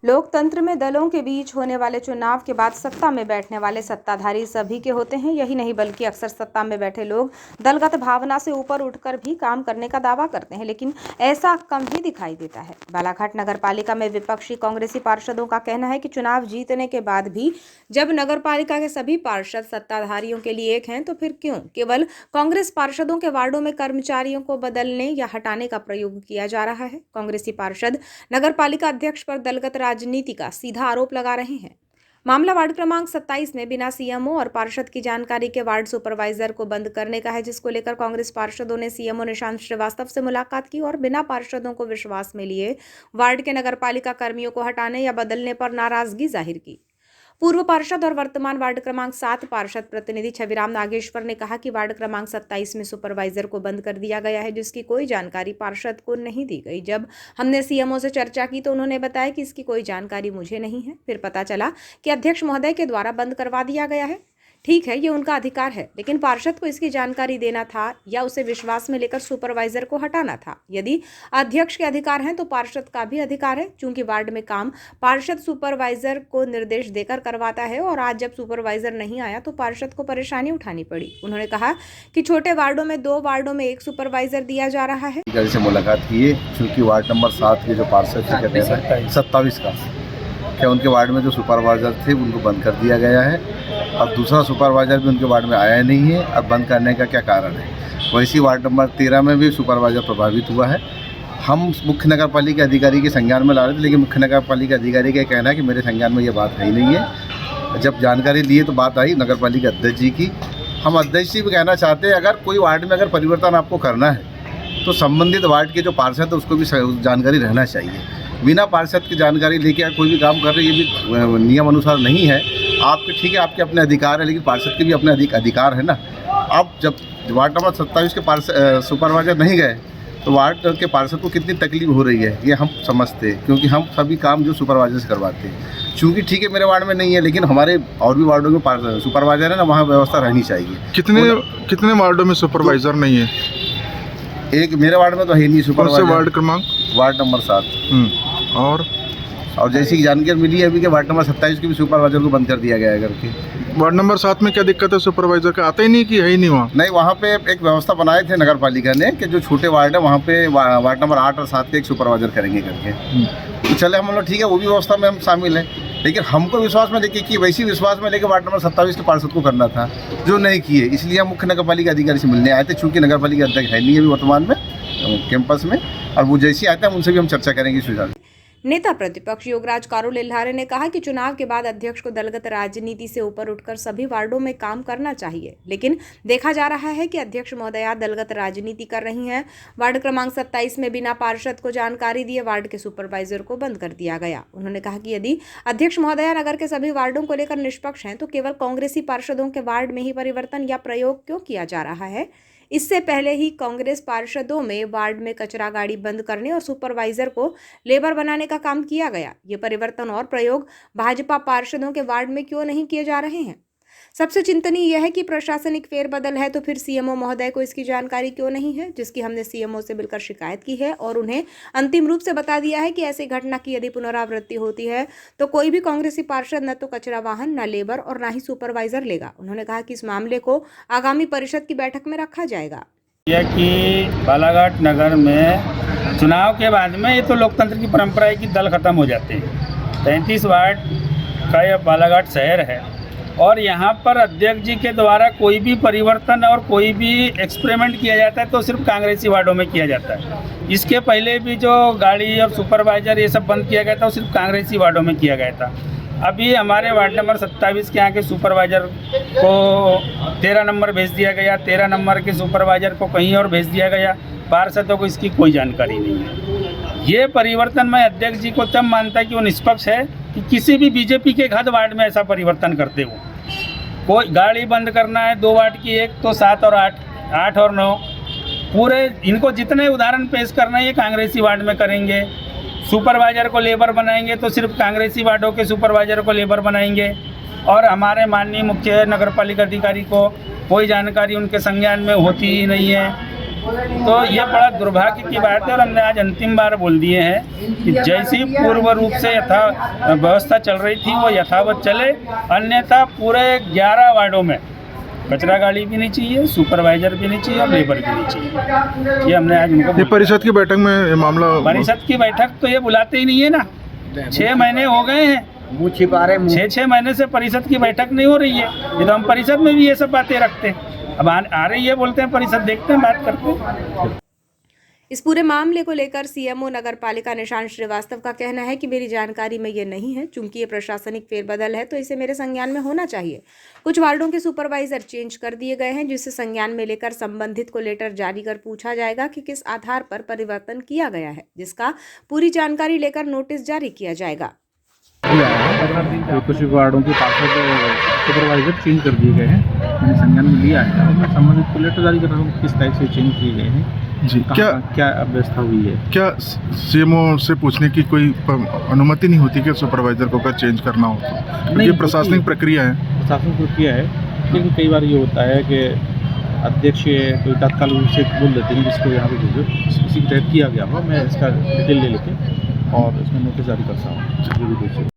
लोकतंत्र में दलों के बीच होने वाले चुनाव के बाद सत्ता में बैठने वाले सत्ताधारी सभी के होते हैं। यही नहीं बल्कि अक्सर सत्ता में बैठे लोग दलगत भावना से ऊपर उठकर भी काम करने का दावा करते हैं, लेकिन ऐसा कम ही दिखाई देता है। बालाघाट नगरपालिका में विपक्षी कांग्रेसी पार्षदों का कहना है कि चुनाव जीतने के बाद भी जब नगरपालिका के सभी पार्षद सत्ताधारियों के लिए एक हैं, तो फिर क्यों केवल कांग्रेस पार्षदों के वार्डों में कर्मचारियों को बदलने या हटाने का प्रयोग किया जा रहा है। कांग्रेसी पार्षद नगरपालिका अध्यक्ष पर दलगत राजनीति का सीधा आरोप लगा रहे हैं। मामला वार्ड क्रमांक 27 में बिना सीएमओ और पार्षद की जानकारी के वार्ड सुपरवाइजर को बंद करने का है, जिसको लेकर कांग्रेस पार्षदों ने सीएमओ निशांत श्रीवास्तव से मुलाकात की और बिना पार्षदों को विश्वास में लिए वार्ड के नगरपालिका कर्मियों को हटाने या बदलने पर नाराजगी जाहिर की। पूर्व पार्षद और वर्तमान वार्ड क्रमांक 7 पार्षद प्रतिनिधि छविराम नागेश्वर ने कहा कि वार्ड क्रमांक 27 में सुपरवाइजर को बंद कर दिया गया है, जिसकी कोई जानकारी पार्षद को नहीं दी गई। जब हमने सीएमओ से चर्चा की तो उन्होंने बताया कि इसकी कोई जानकारी मुझे नहीं है। फिर पता चला कि अध्यक्ष महोदय के द्वारा बंद करवा दिया गया है। ठीक है, ये उनका अधिकार है, लेकिन पार्षद को इसकी जानकारी देना था या उसे विश्वास में लेकर सुपरवाइजर को हटाना था। यदि अध्यक्ष के अधिकार हैं तो पार्षद का भी अधिकार है। चूंकि वार्ड में काम पार्षद सुपरवाइजर को निर्देश देकर करवाता है और आज जब सुपरवाइजर नहीं आया तो पार्षद को परेशानी उठानी पड़ी। उन्होंने कहा कि छोटे वार्डों में 2 वार्डों में 1 सुपरवाइजर दिया जा रहा है। से मुलाकात की है, चूँकि वार्ड नंबर 7 के जो पार्षद थे 27 का क्या उनके वार्ड में जो सुपरवाइजर थे उनको बंद कर दिया गया है और दूसरा सुपरवाइजर भी उनके वार्ड में आया नहीं है। और बंद करने का क्या कारण है? वैसी वार्ड नंबर 13 में भी सुपरवाइजर प्रभावित हुआ है। हम मुख्य नगर पालिका अधिकारी के संज्ञान में ला रहे थे, लेकिन मुख्य नगर पालिका अधिकारी का कहना है कि मेरे संज्ञान में ये बात है ही नहीं है। जब जानकारी लिए तो बात आई नगर पालिका अध्यक्ष जी की। हम अध्यक्ष जी भी कहना चाहते हैं, अगर कोई वार्ड में अगर परिवर्तन आपको करना है तो संबंधित वार्ड के जो पार्षद है उसको भी जानकारी रहना चाहिए। बिना पार्षद की जानकारी लेके कोई भी काम कर रहे, ये भी नियम अनुसार नहीं है। आपके ठीक है, आपके अपने अधिकार है, लेकिन पार्षद के भी अपने अधिकार है ना। अब जब वार्ड नंबर 27 के सुपरवाइजर नहीं गए तो वार्ड के पार्षद को कितनी तकलीफ हो रही है ये हम समझते हैं, क्योंकि हम सभी काम जो सुपरवाइजर से करवाते हैं। चूँकि ठीक है मेरे वार्ड में नहीं है, लेकिन हमारे और भी वार्डों में सुपरवाइजर है ना, वहाँ व्यवस्था रहनी चाहिए। कितने वार्डों में सुपरवाइजर नहीं है? एक मेरे वार्ड में तो है नहीं सुपरवाइजर। वार्ड क्रमांक? Ward number 7। और जैसी जानकारी मिली है अभी के वार्ड नंबर 27 के भी सुपरवाइजर को बंद कर दिया गया है करके। वार्ड नंबर 7 में क्या दिक्कत है? सुपरवाइजर का आता ही नहीं कि है ही नहीं वहाँ? नहीं, वहाँ पे एक व्यवस्था बनाए थे नगर पालिका ने कि जो छोटे वार्ड है वहाँ पे वार्ड नंबर 8 और 7 के एक सुपरवाइजर करेंगे करके। तो चले हम लोग ठीक है, वो भी व्यवस्था में हम शामिल हैं, लेकिन हमको विश्वास में लेके कि वैसी विश्वास में लेके वार्ड नंबर 27 के पार्षद को करना था, जो नहीं किए। इसलिए हम मुख्य नगर पालिका अधिकारी से मिलने आए थे। चूँकि नगर पालिका अध्यक्ष है नहीं अभी वर्तमान में कैंपस में, और वो जैसे आते हैं उनसे भी हम चर्चा करेंगे सुझाव। नेता प्रतिपक्ष योगराज कारोल इल्हारे ने कहा कि चुनाव के बाद अध्यक्ष को दलगत राजनीति से ऊपर उठकर सभी वार्डों में काम करना चाहिए, लेकिन देखा जा रहा है कि अध्यक्ष महोदया दलगत राजनीति कर रही हैं। वार्ड क्रमांक 27 में बिना पार्षद को जानकारी दिए वार्ड के सुपरवाइजर को बंद कर दिया गया। उन्होंने कहा कि यदि अध्यक्ष महोदया नगर के सभी वार्डों को लेकर निष्पक्ष हैं तो केवल कांग्रेसी पार्षदों के वार्ड में ही परिवर्तन या प्रयोग क्यों किया जा रहा है? इससे पहले ही कांग्रेस पार्षदों में वार्ड में कचरा गाड़ी बंद करने और सुपरवाइजर को लेबर बनाने का काम किया गया। ये परिवर्तन और प्रयोग भाजपा पार्षदों के वार्ड में क्यों नहीं किए जा रहे हैं? सबसे चिंतनीय यह है कि प्रशासनिक फेरबदल है तो फिर सीएमओ महोदय को इसकी जानकारी क्यों नहीं है, जिसकी हमने सीएमओ से मिलकर शिकायत की है और उन्हें अंतिम रूप से बता दिया है कि ऐसी घटना की यदि पुनरावृत्ति होती है तो कोई भी कांग्रेसी पार्षद न तो कचरा वाहन, न लेबर और न ही सुपरवाइजर लेगा। उन्होंने कहा कि इस मामले को आगामी परिषद की बैठक में रखा जाएगा। यह कि बालाघाट नगर में चुनाव के बाद में ये तो लोकतंत्र की परंपरा है कि दल खत्म हो जाते हैं। 33 वार्ड का यह बालाघाट शहर है और यहाँ पर अध्यक्ष जी के द्वारा कोई भी परिवर्तन और कोई भी एक्सपेरिमेंट किया जाता है तो सिर्फ कांग्रेसी वार्डों में किया जाता है। इसके पहले भी जो गाड़ी और सुपरवाइजर ये सब बंद किया गया था वो सिर्फ कांग्रेसी वार्डों में किया गया था। अभी हमारे वार्ड नंबर 27 के यहाँ के सुपरवाइजर को 13 नंबर भेज दिया गया, 13 नंबर के सुपरवाइजर को कहीं और भेज दिया गया। पार्षदों को इसकी कोई जानकारी नहीं है। ये परिवर्तन मैं अध्यक्ष जी को तब मानता कि वो निष्पक्ष है कि किसी भी बीजेपी के हद वार्ड में ऐसा परिवर्तन करते हो। कोई गाड़ी बंद करना है 2 वार्ड की, एक तो 7 और 8 और 9 पूरे इनको जितने उदाहरण पेश करना है ये कांग्रेसी वार्ड में करेंगे। सुपरवाइजर को लेबर बनाएंगे तो सिर्फ कांग्रेसी वार्डों के सुपरवाइजर को लेबर बनाएंगे और हमारे माननीय मुख्य नगर पालिका अधिकारी को कोई जानकारी उनके संज्ञान में होती ही नहीं है। तो ये बड़ा दुर्भाग्य की बात है और हमने आज अंतिम बार बोल दिए हैं कि जैसी पूर्व रूप से यथा व्यवस्था चल रही थी वो यथावत चले, अन्यथा पूरे 11 वार्डों में कचरा गाड़ी भी नहीं चाहिए, सुपरवाइजर भी नहीं चाहिए और लेबर भी नहीं चाहिए। ये हमने आज उनको ये परिषद की बैठक में ये मामला परिषद की बैठक तो ये बुलाते ही नहीं है ना, 6 महीने हो गए हैं, मुँह छिपा रहे। 6 महीने से परिषद की बैठक नहीं हो रही है। ये तो हम परिषद में भी ये सब बातें रखते हैं, अब आ रही है बोलते हैं परिषद, देखते हैं बात करते हैं। इस पूरे मामले को लेकर सीएमओ नगर पालिका निशांत श्रीवास्तव का कहना है कि मेरी जानकारी में ये नहीं है, चूंकि ये प्रशासनिक फेरबदल है तो इसे मेरे संज्ञान में होना चाहिए। कुछ वार्डों के सुपरवाइजर चेंज कर दिए गए हैं, जिसे संज्ञान में लेकर संबंधित को लेटर जारी कर पूछा जाएगा कि किस आधार पर परिवर्तन किया गया है, जिसका पूरी जानकारी लेकर नोटिस जारी किया जाएगा। कुछ वार्डों के पार्षद सुपरवाइजर चेंज कर दिए गए हैं, मैंने संज्ञान में लिया है और मैं संबंधित को लेटर जारी कर रहा हूँ किस टाइप से चेंज किए गए हैं जी। क्या व्यवस्था हुई है। क्या सीएमओ से पूछने की कोई अनुमति नहीं होती कि सुपरवाइजर को अगर चेंज करना हो तो? क्योंकि प्रशासनिक प्रक्रिया है। प्रशासनिक प्रक्रिया है, लेकिन कई बार ये होता है कि अध्यक्ष कोई तत्काल रूप से बोल देते हैं जिसको यहाँ पे भेजो, किसी के तहत किया गया हो, मैं इसका डिटेल ले लेके और इसमें नोटिस जारी करता हूँ।